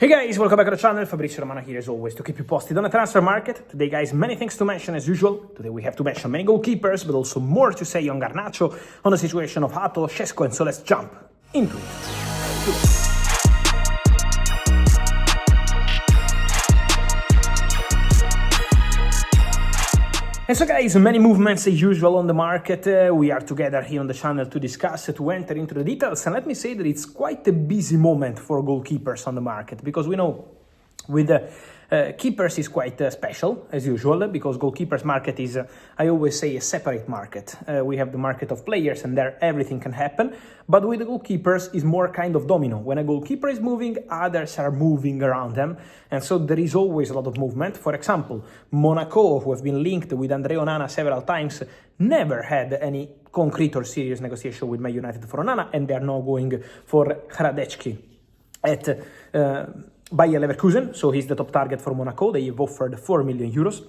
Hey guys, welcome back to the channel. Fabrizio Romano here as always to keep you posted on the transfer market. Today guys, many things to mention as usual. Today we have to mention many goalkeepers, but also more to say on Garnacho, on the situation of Hato, Šeško, and so let's jump into it. And so guys, many movements as usual on the market. We are together here on the channel to discuss, to enter into the details. And let me say that it's quite a busy moment for goalkeepers on the market, because we know with the keepers is quite special as usual, because goalkeepers market is, I always say, a separate market. We have the market of players and there everything can happen. But with the goalkeepers is more kind of domino. When a goalkeeper is moving, others are moving around them. And so there is always a lot of movement. For example, Monaco, who have been linked with Onana several times, never had any concrete or serious negotiation with Man United for Onana, and they are now going for Hradečki at Bayer Leverkusen, so he's the top target for Monaco. They've offered 4 million euros.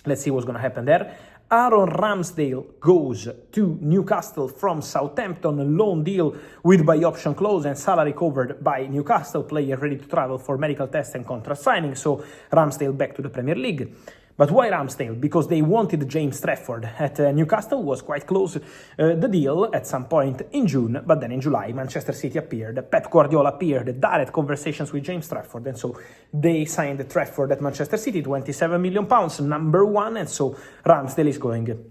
Let's see what's going to happen there. Aaron Ramsdale goes to Newcastle from Southampton, a loan deal with buy option clause and salary covered by Newcastle, player ready to travel for medical tests and contract signing. So Ramsdale back to the Premier League. But why Ramsdale? Because they wanted James Trafford at Newcastle, was quite close the deal at some point in June, but then in July Manchester City appeared, Pep Guardiola appeared, direct conversations with James Trafford, and so they signed Trafford at Manchester City, £27 million, number one, and so Ramsdale is going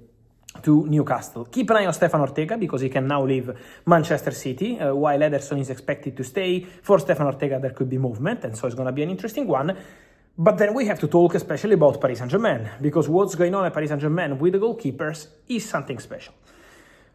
to Newcastle. Keep an eye on Stefan Ortega, because he can now leave Manchester City, while Ederson is expected to stay. For Stefan Ortega there could be movement, and so it's going to be an interesting one. But then we have to talk especially about Paris Saint-Germain, because what's going on at Paris Saint-Germain with the goalkeepers is something special.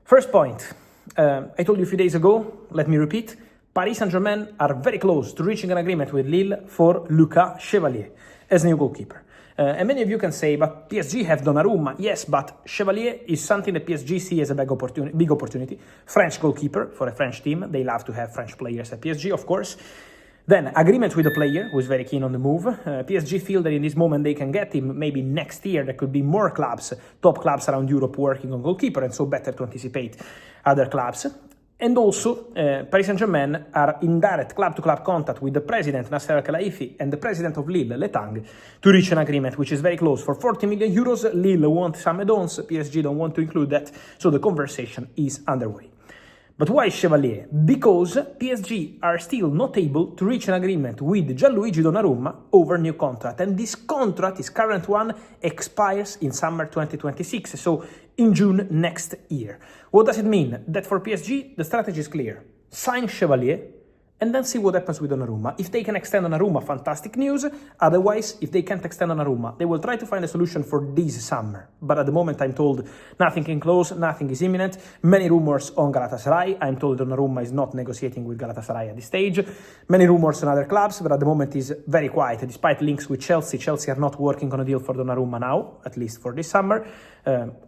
First point, I told you a few days ago, let me repeat, Paris Saint-Germain are very close to reaching an agreement with Lille for Lucas Chevalier as new goalkeeper. And many of you can say, but PSG have Donnarumma. Yes, but Chevalier is something that PSG see as a big opportunity. French goalkeeper for a French team. They love to have French players at PSG, of course. Then, agreement with the player, who is very keen on the move. PSG feel that in this moment they can get him. Maybe next year there could be more clubs, top clubs around Europe working on goalkeeper, and so better to anticipate other clubs. And also, Paris Saint-Germain are in direct club-to-club contact with the president, Nasser Al-Khelaifi, and the president of Lille, Letang, to reach an agreement, which is very close. For 40 million euros, Lille want some add-ons, PSG don't want to include that, so the conversation is underway. But why Chevalier? Because PSG are still not able to reach an agreement with Gianluigi Donnarumma over new contract. And this contract, his current one, expires in summer 2026, so in June next year. What does it mean? That for PSG, the strategy is clear. Sign Chevalier, and then see what happens with Donnarumma. If they can extend Donnarumma, fantastic news. Otherwise, if they can't extend Donnarumma, they will try to find a solution for this summer. But at the moment, I'm told nothing can close, nothing is imminent. Many rumors on Galatasaray. I'm told Donnarumma is not negotiating with Galatasaray at this stage. Many rumors on other clubs, but at the moment is very quiet. Despite links with Chelsea, Chelsea are not working on a deal for Donnarumma now, at least for this summer.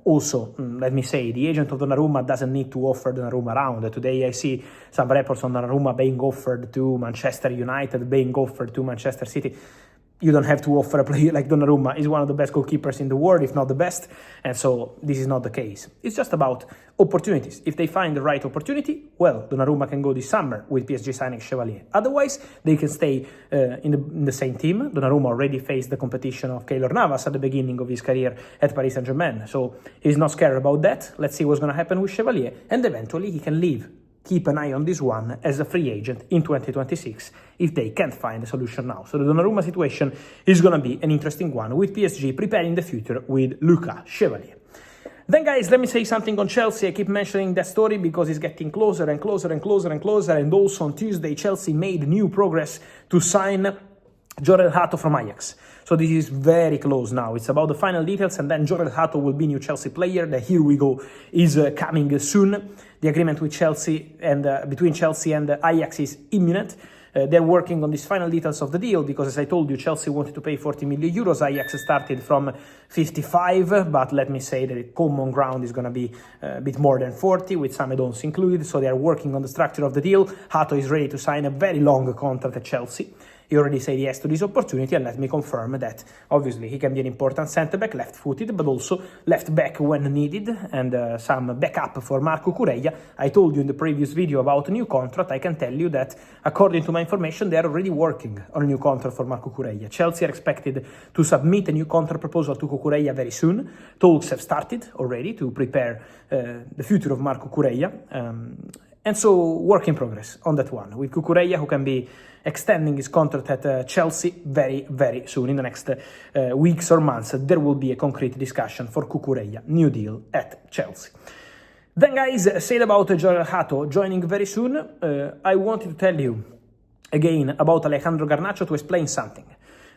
Also, let me say, the agent of Donnarumma doesn't need to offer Donnarumma around. Today I see some reports on Donnarumma being offered to Manchester United, being offered to Manchester City. You don't have to offer a player like Donnarumma. He's one of the best goalkeepers in the world, if not the best, and so this is not the case. It's just about opportunities. If they find the right opportunity, well, Donnarumma can go this summer with PSG signing Chevalier. Otherwise, they can stay in the same team. Donnarumma already faced the competition of Keylor Navas at the beginning of his career at Paris Saint-Germain, so he's not scared about that. Let's see what's going to happen with Chevalier, and eventually he can leave. Keep an eye on this one as a free agent in 2026 if they can't find a solution now. So the Donnarumma situation is going to be an interesting one, with PSG preparing the future with Lucas Chevalier. Then guys, let me say something on Chelsea. I keep mentioning that story because it's getting closer and closer and closer and closer, and also on Tuesday Chelsea made new progress to sign Jorel Hato from Ajax. So this is very close now. It's about the final details, and then Jorel Hato will be new Chelsea player. The Here We Go is coming soon. The agreement with Chelsea and between Chelsea and Ajax is imminent. They're working on these final details of the deal because, as I told you, Chelsea wanted to pay 40 million euros. Ajax started from 55, but let me say that the common ground is going to be a bit more than 40, with some add-ons included. So they are working on the structure of the deal. Hato is ready to sign a very long contract at Chelsea. He already said yes to this opportunity, and let me confirm that obviously he can be an important centre-back, left-footed, but also left-back when needed, and some backup for Marco Cucurella. I told you in the previous video about a new contract. I can tell you that, according to my information, they are already working on a new contract for Marco Cucurella. Chelsea are expected to submit a new contract proposal to Cucurella very soon. Talks have started already to prepare the future of Marco Cucurella. And so, work in progress on that one, with Cucurella, who can be extending his contract at Chelsea very, very soon. In the next weeks or months, there will be a concrete discussion for Cucurella, new deal at Chelsea. Then, guys, said about Hato joining very soon, I wanted to tell you again about Alejandro Garnacho to explain something.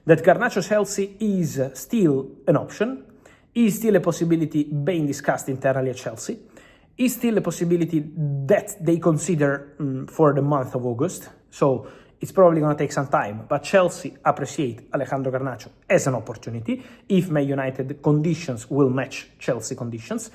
That Garnacho Chelsea is still an option, is still a possibility being discussed internally at Chelsea, is still a possibility that they consider for the month of August. So it's probably going to take some time, but Chelsea appreciate Alejandro Garnacho as an opportunity if Man United conditions will match Chelsea conditions.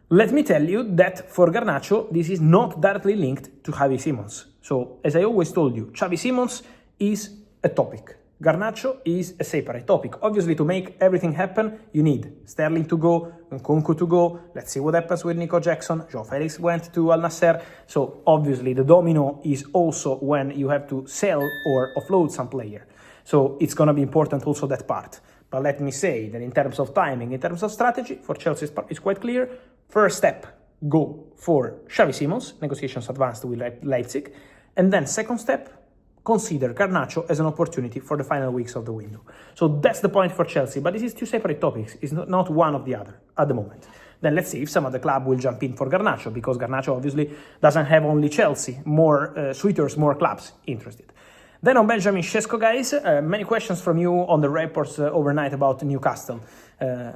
Let me tell you that for Garnacho, this is not directly linked to Xavi Simons. So as I always told you, Xavi Simons is a topic. Garnacho is a separate topic. Obviously, to make everything happen, you need Sterling to go, Nkunku to go. Let's see what happens with Nico Jackson. João Felix went to Al Nassr. So obviously, the domino is also when you have to sell or offload some player. So it's going to be important also that part. But let me say that in terms of timing, in terms of strategy, for Chelsea it's quite clear. First step, go for Xavi Simons. Negotiations advanced with Leipzig. And then second step, consider Garnacho as an opportunity for the final weeks of the window. So that's the point for Chelsea, but this is two separate topics. It's not one of the other at the moment. Then let's see if some other club will jump in for Garnacho, because Garnacho obviously doesn't have only Chelsea, more suitors, more clubs interested. Then on Benjamin Šeško, guys, many questions from you on the reports overnight about Newcastle.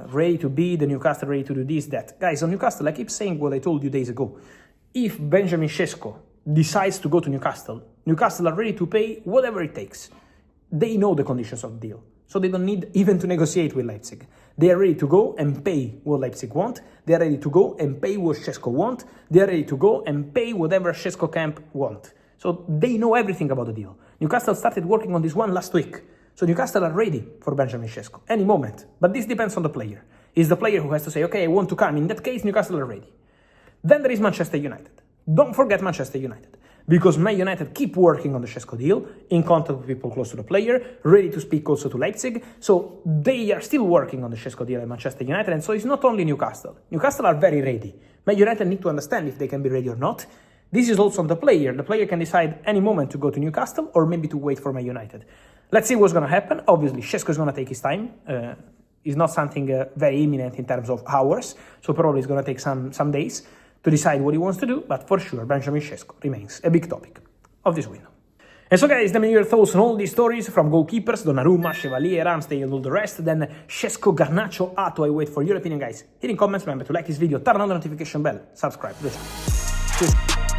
Ready to be the Newcastle, ready to do this, that. Guys, on Newcastle, I keep saying what I told you days ago. If Benjamin Šeško decides to go to Newcastle, Newcastle are ready to pay whatever it takes. They know the conditions of the deal, so they don't need even to negotiate with Leipzig. They are ready to go and pay what Leipzig want. They are ready to go and pay what Šeško want. They are ready to go and pay whatever Šeško camp want. So they know everything about the deal. Newcastle started working on this one last week. So Newcastle are ready for Benjamin Šeško any moment. But this depends on the player. It's the player who has to say, okay, I want to come. In that case, Newcastle are ready. Then there is Manchester United. Don't forget Manchester United, because Man United keep working on the Šeško deal, in contact with people close to the player, ready to speak also to Leipzig. So they are still working on the Šeško deal at Manchester United, and so it's not only Newcastle. Newcastle are very ready. Man United need to understand if they can be ready or not. This is also on the player. The player can decide any moment to go to Newcastle or maybe to wait for Man United. Let's see what's going to happen. Obviously, Šeško is going to take his time. It's not something very imminent in terms of hours, so probably it's going to take some days to decide what he wants to do, but for sure Benjamin Šeško remains a big topic of this window. And so guys, let me know your thoughts on all these stories from goalkeepers, Donnarumma, Chevalier, Ramsdale and all the rest. Then Šeško, Garnacho, Hato. I wait for your opinion, guys. Hit in comments, remember to like this video, turn on the notification bell, subscribe to the channel. Cheers.